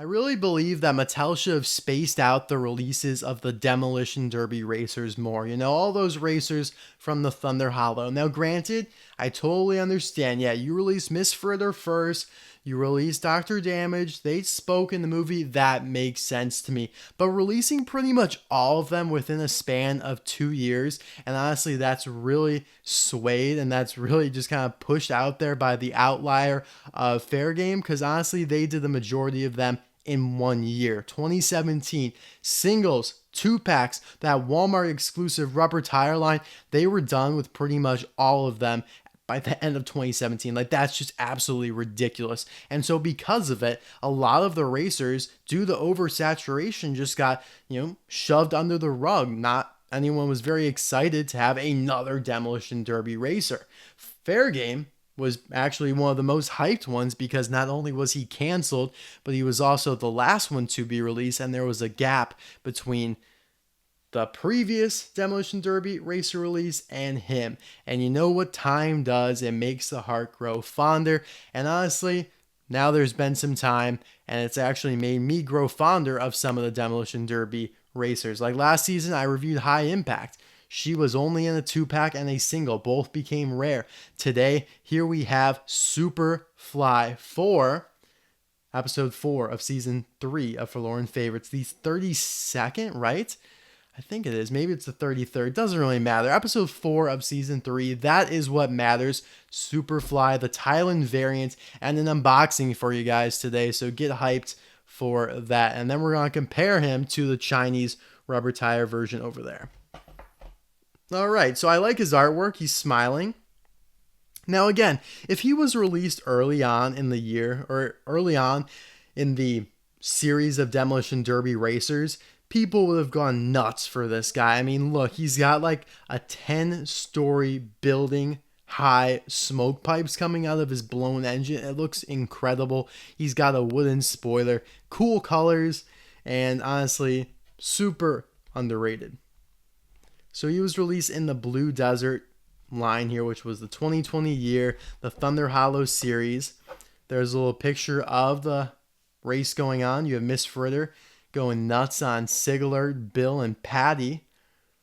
really believe that Mattel should have spaced out the releases of the Demolition Derby racers more. You know, all those racers from the Thunder Hollow. Now, granted, I totally understand. Yeah, you release Miss Fritter first, you release Dr. Damage, they spoke in the movie, that makes sense to me. But releasing pretty much all of them within a span of 2 years, and honestly, that's really swayed and that's really just kind of pushed out there by the outlier of Faregame, because honestly, they did the majority of them in 1 year. 2017 singles, 2-packs, that Walmart exclusive rubber tire line, they were done with pretty much all of them by the end of 2017. Like, that's just absolutely ridiculous. And so because of it, a lot of the racers, due to oversaturation, just got, shoved under the rug. Not anyone was very excited to have another Demolition Derby racer. Faregame was actually one of the most hyped ones because not only was he canceled, but he was also the last one to be released, and there was a gap between the previous Demolition Derby racer release and him. And you know what time does? It makes the heart grow fonder. And honestly, now there's been some time, and it's actually made me grow fonder of some of the Demolition Derby racers. Like last season, I reviewed High Impact. She was only in a 2-pack and a single. Both became rare. Today, here we have Superfly for episode 4 of season 3 of Forlorn Favorites. The 32nd, right? I think it is. Maybe it's the 33rd. Doesn't really matter. Episode 4 of season 3. That is what matters. Superfly, the Thailand variant, and an unboxing for you guys today. So get hyped for that. And then we're going to compare him to the Chinese rubber tire version over there. All right, so I like his artwork. He's smiling. Now, again, if he was released early on in the year or early on in the series of Demolition Derby racers, people would have gone nuts for this guy. I mean, look, he's got like a 10-story building, high smoke pipes coming out of his blown engine. It looks incredible. He's got a wooden spoiler, cool colors, and honestly, super underrated. So he was released in the Blue Desert line here, which was the 2020 year, the Thunder Hollow series. There's a little picture of the race going on. You have Miss Fritter going nuts on Sigler, Bill, and Patty.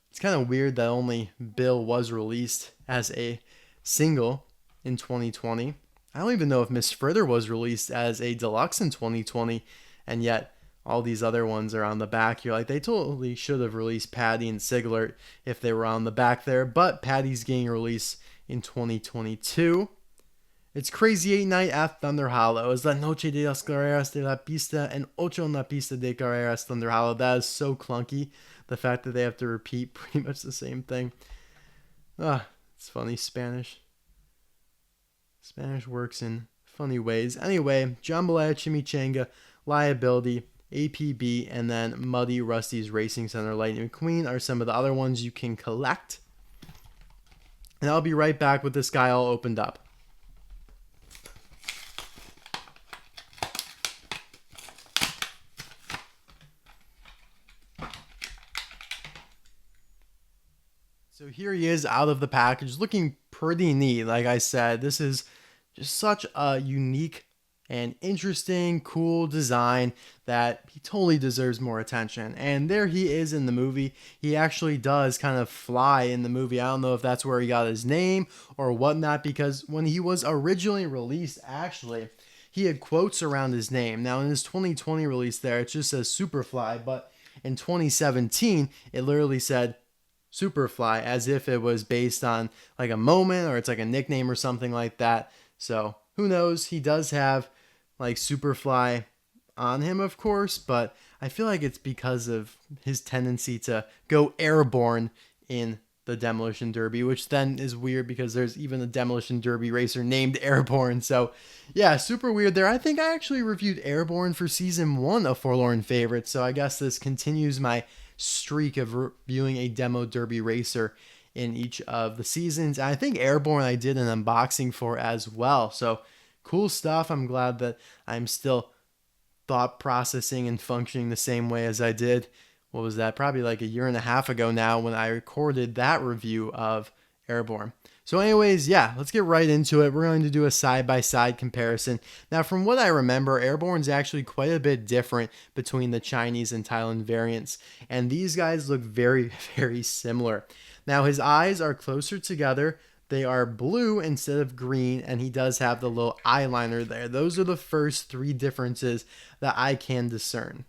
It's kind of weird that only Bill was released as a single in 2020. I don't even know if Miss Fritter was released as a deluxe in 2020, and yet all these other ones are on the back. You're like, they totally should have released Patty and Sigler if they were on the back there, but Patty's getting released in 2022. It's Crazy 8 Night at Thunder Hollow. Es la noche de las carreras de la pista and ocho en la pista de carreras Thunder Hollow. That is so clunky. The fact that they have to repeat pretty much the same thing. It's funny, Spanish. Spanish works in funny ways. Anyway, Jambalaya, Chimichanga, Liability, APB, and then Muddy Rusty's Racing Center Lightning McQueen are some of the other ones you can collect. And I'll be right back with this guy all opened up. So here he is out of the package, looking pretty neat. Like I said, this is just such a unique and interesting, cool design that he totally deserves more attention. And there he is in the movie. He actually does kind of fly in the movie. I don't know if that's where he got his name or whatnot, because when he was originally released, actually, he had quotes around his name. Now, in his 2020 release there, it just says Superfly, but in 2017, it literally said Superfly, as if it was based on like a moment or it's like a nickname or something like that. So who knows? He does have like Superfly on him, of course, but I feel like it's because of his tendency to go airborne in the Demolition Derby, which then is weird because there's even a Demolition Derby racer named Airborne. So yeah, super weird there. I think I actually reviewed Airborne for season 1 of Forlorn Favorites. So I guess this continues my streak of reviewing a Demo Derby racer in each of the seasons. And I think Airborne I did an unboxing for as well. So cool stuff. I'm glad that I'm still thought processing and functioning the same way as I did. What was that? Probably like a year and a half ago now when I recorded that review of Airborne. So anyways, yeah, let's get right into it. We're going to do a side-by-side comparison. Now, from what I remember, Airborne's actually quite a bit different between the Chinese and Thailand variants, and these guys look very, very similar. Now, his eyes are closer together. They are blue instead of green, and he does have the little eyeliner there. Those are the first three differences that I can discern.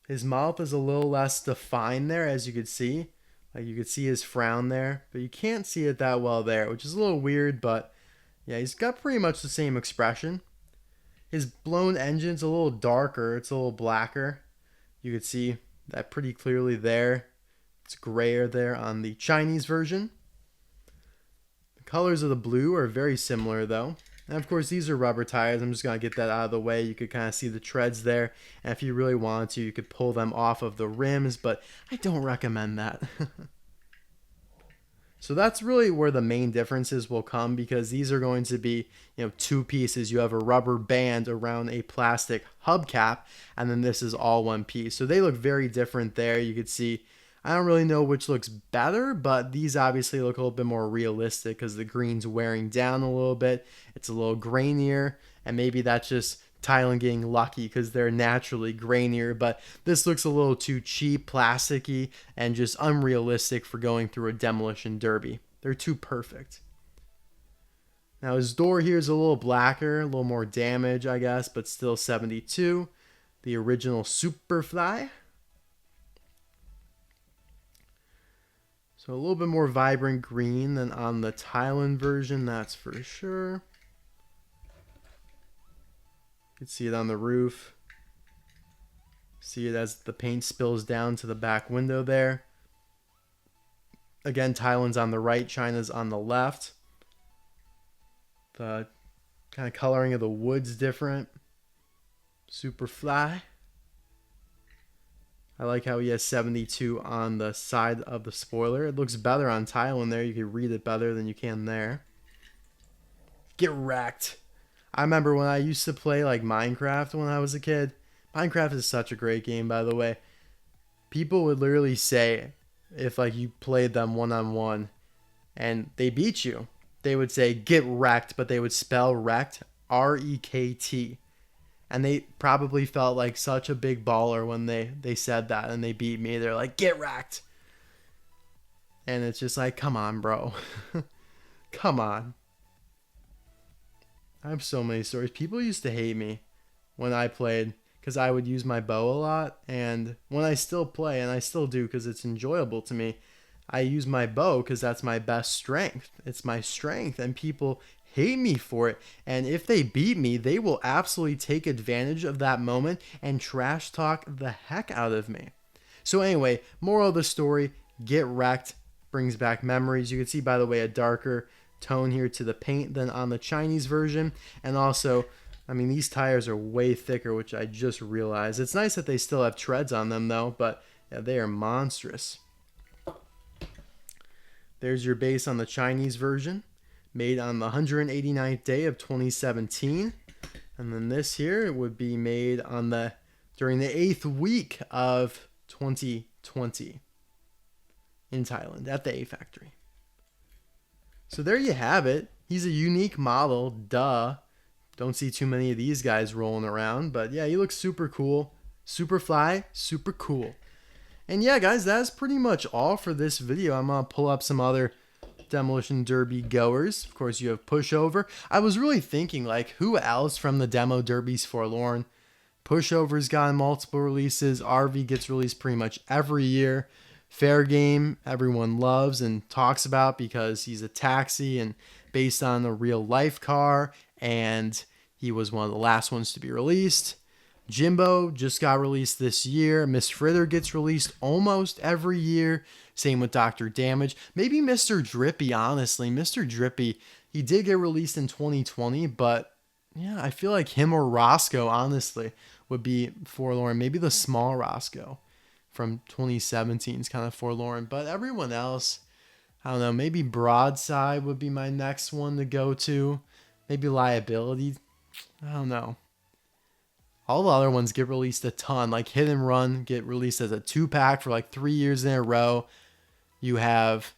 His mouth is a little less defined there, as you could see. Like, you could see his frown there, but you can't see it that well there, which is a little weird, but yeah, he's got pretty much the same expression. His blown engine's a little darker. It's a little blacker. You could see that pretty clearly there. It's grayer there on the Chinese version. The colors of the blue are very similar, though. And of course, these are rubber tires. I'm just going to get that out of the way. You could kind of see the treads there. And if you really wanted to, you could pull them off of the rims, but I don't recommend that. So that's really where the main differences will come, because these are going to be, two pieces. You have a rubber band around a plastic hubcap, and then this is all one piece. So they look very different there. You could see, I don't really know which looks better, but these obviously look a little bit more realistic because the green's wearing down a little bit. It's a little grainier, and maybe that's just Thailand getting lucky because they're naturally grainier, but this looks a little too cheap, plasticky, and just unrealistic for going through a demolition derby. They're too perfect. Now his door here is a little blacker, a little more damage, I guess, but still 72. The original Superfly. So a little bit more vibrant green than on the Thailand version, that's for sure. You can see it on the roof. See it as the paint spills down to the back window there. Again, Thailand's on the right, China's on the left. The kind of coloring of the wood's different. Superfly. I like how he has 72 on the side of the spoiler. It looks better on Thailand there. You can read it better than you can there. Get wrecked. I remember when I used to play like Minecraft when I was a kid. Minecraft is such a great game, by the way. People would literally say, if like you played them one-on-one and they beat you, they would say get wrecked, but they would spell wrecked R-E-K-T. And they probably felt like such a big baller when they said that and they beat me. They're like, get wrecked. And it's just like, come on, bro. Come on. I have so many stories. People used to hate me when I played because I would use my bow a lot. And when I still play, and I still do because it's enjoyable to me, I use my bow because that's my best strength. It's my strength. And people hate me for it, and if they beat me, they will absolutely take advantage of that moment and trash talk the heck out of me. So anyway, moral of the story, get wrecked. Brings back memories. You can see, by the way, a darker tone here to the paint than on the Chinese version, and also, I mean, these tires are way thicker, which I just realized. It's nice that they still have treads on them though, but yeah, they are monstrous. There's your base on the Chinese version, made on the 189th day of 2017. And then this here would be made on during the 8th week of 2020 in Thailand at the A factory. So there you have it. He's a unique model, duh. Don't see too many of these guys rolling around, but yeah, he looks super cool. Superfly, super cool. And yeah, guys, that's pretty much all for this video. I'm gonna pull up some other Demolition Derby goers. Of course, you have Pushover. I was really thinking, like, who else from the Demo Derby's Forlorn? Pushover's gotten multiple releases. Arvy gets released pretty much every year. Faregame, everyone loves and talks about because he's a taxi and based on a real life car, and he was one of the last ones to be released. Jimbo just got released this year. Miss Fritter gets released almost every year. Same with Dr. Damage. Maybe Mr. Drippy, honestly. Mr. Drippy, he did get released in 2020, but yeah, I feel like him or Roscoe, honestly, would be Forlorn. Maybe the small Roscoe from 2017 is kind of Forlorn. But everyone else, I don't know, maybe Broadside would be my next one to go to. Maybe Liability. I don't know. All the other ones get released a ton, like Hit and Run get released as a 2-pack for like 3 years in a row. You have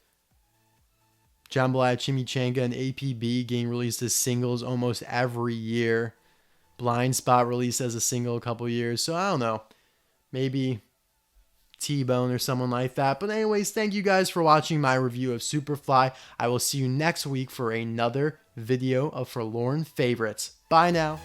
Jambalaya Chimichanga and APB getting released as singles almost every year. Blind Spot released as a single a couple years. So I don't know. Maybe T-Bone or someone like that. But anyways, thank you guys for watching my review of Superfly. I will see you next week for another video of Forlorn Favorites. Bye now.